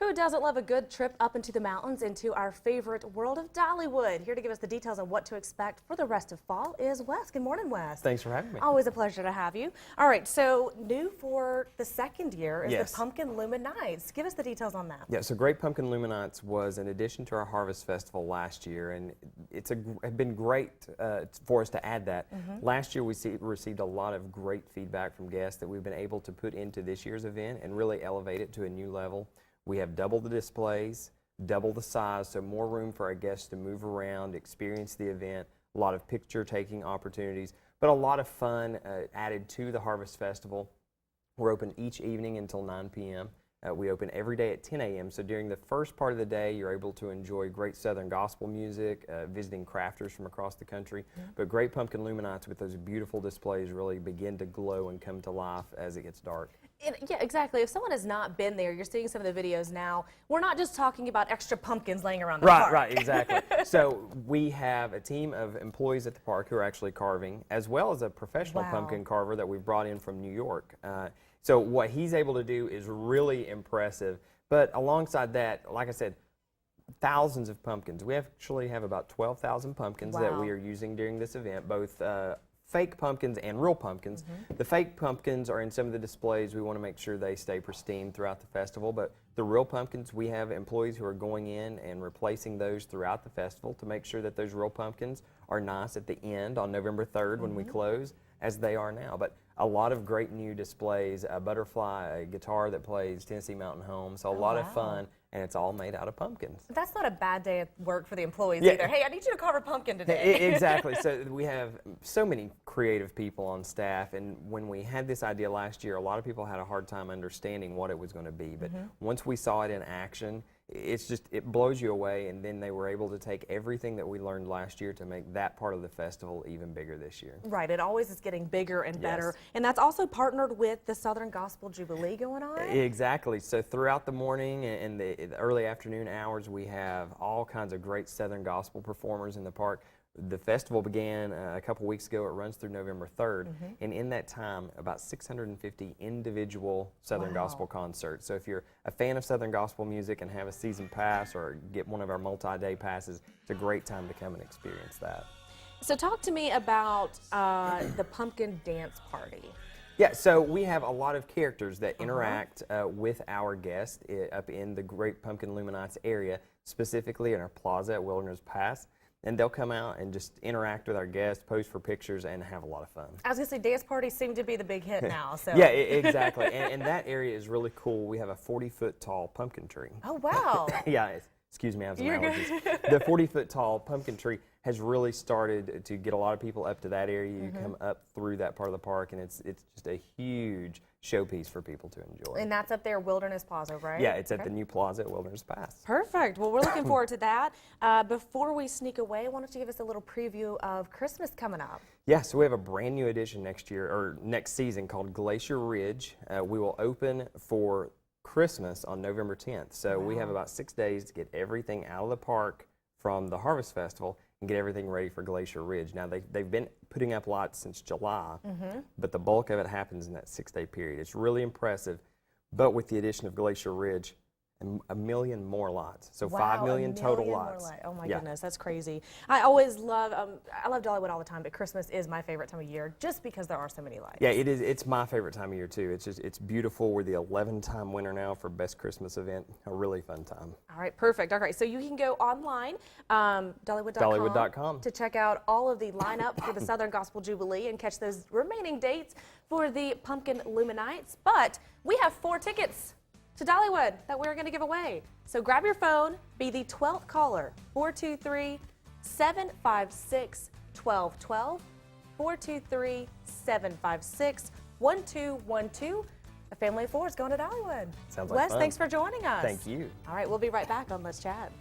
Who doesn't love a good trip up into the mountains into our favorite world of Dollywood? Here to give us the details on what to expect for the rest of fall is Wes. Good morning, Wes. Thanks for having me. Always a pleasure to have you. All right, so new for the second year is Yes. the Pumpkin Luminights. Give us the details on that. Yeah, so Great Pumpkin Luminights was an addition to our Harvest Festival last year, and it's been great for us to add that. Last year we received a lot of great feedback from guests that we've been able to put into this year's event and really elevate it to a new level. We have double the displays, double the size, so more room for our guests to move around, experience the event, a lot of picture-taking opportunities, but a lot of fun added to the Harvest Festival. We're open each evening until 9 p.m. We open every day at 10 a.m., so during the first part of the day, you're able to enjoy great Southern gospel music, visiting crafters from across the country. But Great Pumpkin Luminights with those beautiful displays really begin to glow and come to life as it gets dark. Yeah, exactly. If someone has not been there, you're seeing some of the videos now. We're not just talking about extra pumpkins laying around the park. Right, exactly. So we have a team of employees at the park who are actually carving, as well as a professional pumpkin carver that we've brought in from New York. So what he's able to do is really impressive. But alongside that, like I said, thousands of pumpkins. We actually have about 12,000 pumpkins that we are using during this event, both fake pumpkins and real pumpkins. The fake pumpkins are in some of the displays. We want to make sure they stay pristine throughout the festival, but the real pumpkins, we have employees who are going in and replacing those throughout the festival to make sure that those real pumpkins are nice at the end on November 3rd when we close, as they are now. But a lot of great new displays, a butterfly, a guitar that plays Tennessee Mountain Home, so a lot of fun, and it's all made out of pumpkins. That's not a bad day at work for the employees either. Hey, I need you to carve a pumpkin today. Exactly. So we have so many creative people on staff, and when we had this idea last year, a lot of people had a hard time understanding what it was going to be. But once we saw it in action, it blows you away, and then they were able to take everything that we learned last year to make that part of the festival even bigger this year. Right, it always is getting bigger and better, and that's also partnered with the Southern Gospel Jubilee going on? Exactly, so throughout the morning and the early afternoon hours, we have all kinds of great Southern Gospel performers in the park. The festival began a couple weeks ago. It runs through November 3rd, and in that time, about 650 individual Southern Gospel concerts. So if you're a fan of Southern Gospel music and have a season pass or get one of our multi-day passes, it's a great time to come and experience that. So talk to me about the pumpkin dance party. Yeah, so we have a lot of characters that interact with our guests up in the Great Pumpkin Luminights area, specifically in our plaza at Wilderness Pass. And they'll come out and just interact with our guests, pose for pictures, and have a lot of fun. I was going to say, dance parties seem to be the big hit now. So. Yeah, exactly. and that area is really cool. We have a 40-foot tall pumpkin tree. Oh, wow. Yeah, excuse me, I have some You're allergies. good. The 40-foot tall pumpkin tree has really started to get a lot of people up to that area. You come up through that part of the park, and it's just a huge showpiece for people to enjoy. And that's up there, Wilderness Plaza, right? Yeah, it's at the new plaza at Wilderness Pass. Perfect. Well, we're looking forward to that. Before we sneak away, why don't you give us a little preview of Christmas coming up? Yeah, so we have a brand new edition next year, or next season, called Glacier Ridge. We will open for Christmas on November 10th. So we have about 6 days to get everything out of the park from the Harvest Festival and get everything ready for Glacier Ridge. Now, they've been putting up lights since July, but the bulk of it happens in that 6-day period. It's really impressive, but with the addition of Glacier Ridge, a million more lights. So 5 million total lights. Oh my goodness, that's crazy. I always love, I love Dollywood all the time, but Christmas is my favorite time of year just because there are so many lights. Yeah, it is. It's my favorite time of year too. It's beautiful. We're the 11-time winner now for Best Christmas Event. A really fun time. All right, perfect. All right, so you can go online, DollyWood.com, to check out all of the lineup for the Southern Gospel Jubilee and catch those remaining dates for the Pumpkin Luminights. But we have 4 tickets to Dollywood that we're going to give away. So grab your phone, be the 12th caller, 423-756-1212, 423-756-1212. A family of 4 is going to Dollywood. Sounds like Wes, fun. thanks for joining us. Thank you. All right, we'll be right back on Let's Chat.